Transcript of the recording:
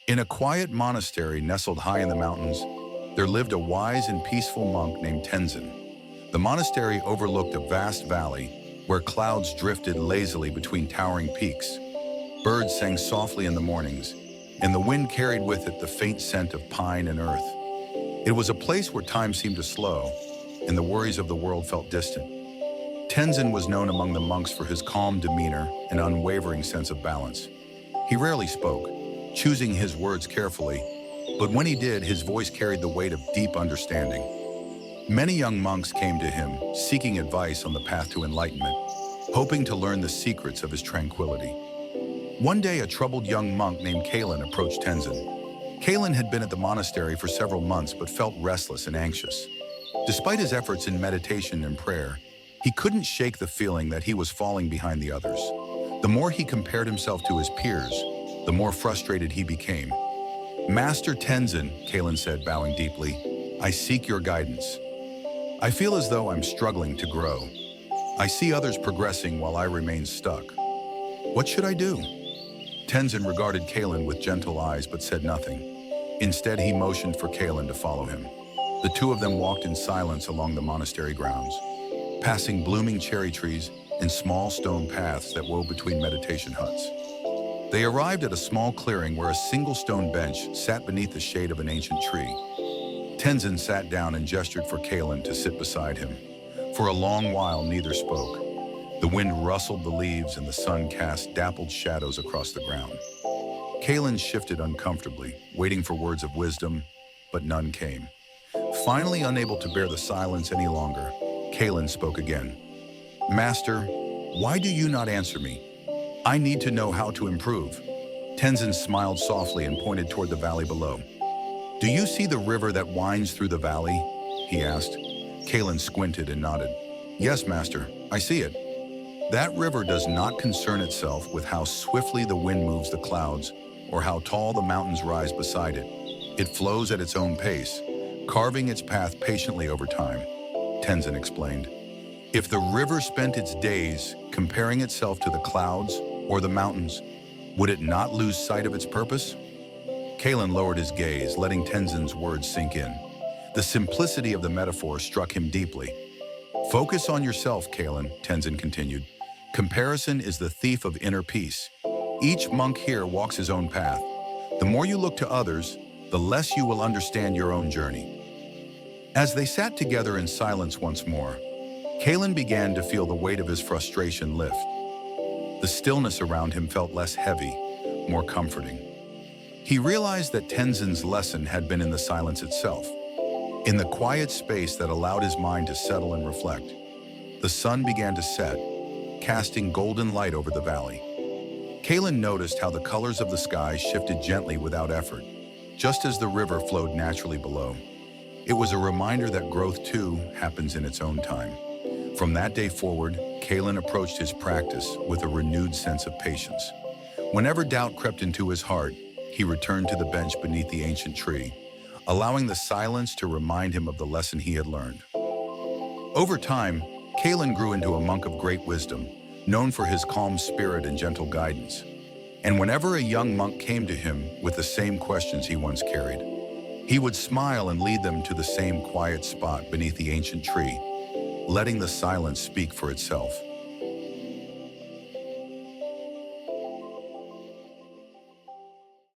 In a quiet monastery nestled high in the mountains, there lived a wise and peaceful monk named Tenzin. The monastery overlooked a vast valley where clouds drifted lazily between towering peaks. Birds sang softly in the mornings, and the wind carried with it the faint scent of pine and earth. It was a place where time seemed to slow, and the worries of the world felt distant. Tenzin was known among the monks for his calm demeanor and unwavering sense of balance. He rarely spoke, choosing his words carefully, but when he did, his voice carried the weight of deep understanding. Many young monks came to him, seeking advice on the path to enlightenment, hoping to learn the secrets of his tranquility. One day, a troubled young monk named Kalen approached Tenzin. Kalen had been at the monastery for several months but felt restless and anxious. Despite his efforts in meditation and prayer, he couldn't shake the feeling that he was falling behind the others. The more he compared himself to his peers, the more frustrated he became. "Master Tenzin," Kalen said, bowing deeply, "I seek your guidance. I feel as though I'm struggling to grow. I see others progressing while I remain stuck. What should I do?" Tenzin regarded Kalen with gentle eyes but said nothing. Instead, he motioned for Kalen to follow him. The two of them walked in silence along the monastery grounds, passing blooming cherry trees and small stone paths that wove between meditation huts. They arrived at a small clearing where a single stone bench sat beneath the shade of an ancient tree. Tenzin sat down and gestured for Kalen to sit beside him. For a long while, neither spoke. The wind rustled the leaves and the sun cast dappled shadows across the ground. Kalen shifted uncomfortably, waiting for words of wisdom, but none came. Finally, unable to bear the silence any longer, Kalen spoke again. "Master, why do you not answer me? I need to know how to improve." Tenzin smiled softly and pointed toward the valley below. "Do you see the river that winds through the valley?" he asked. Kalen squinted and nodded. "Yes, Master, I see it. That river does not concern itself with how swiftly the wind moves the clouds or how tall the mountains rise beside it. It flows at its own pace, carving its path patiently over time," Tenzin explained. "If the river spent its days comparing itself to the clouds or the mountains, would it not lose sight of its purpose?" Kalen lowered his gaze, letting Tenzin's words sink in. The simplicity of the metaphor struck him deeply. "Focus on yourself, Kalen," Tenzin continued. "Comparison is the thief of inner peace. Each monk here walks his own path. The more you look to others, the less you will understand your own journey." As they sat together in silence once more, Kalen began to feel the weight of his frustration lift. The stillness around him felt less heavy, more comforting. He realized that Tenzin's lesson had been in the silence itself, in the quiet space that allowed his mind to settle and reflect. The sun began to set, casting golden light over the valley. Kalen noticed how the colors of the sky shifted gently without effort, just as the river flowed naturally below. It was a reminder that growth, too, happens in its own time. From that day forward, Kalen approached his practice with a renewed sense of patience. Whenever doubt crept into his heart, he returned to the bench beneath the ancient tree, allowing the silence to remind him of the lesson he had learned. Over time, Kalen grew into a monk of great wisdom, known for his calm spirit and gentle guidance. And whenever a young monk came to him with the same questions he once carried, he would smile and lead them to the same quiet spot beneath the ancient tree, letting the silence speak for itself.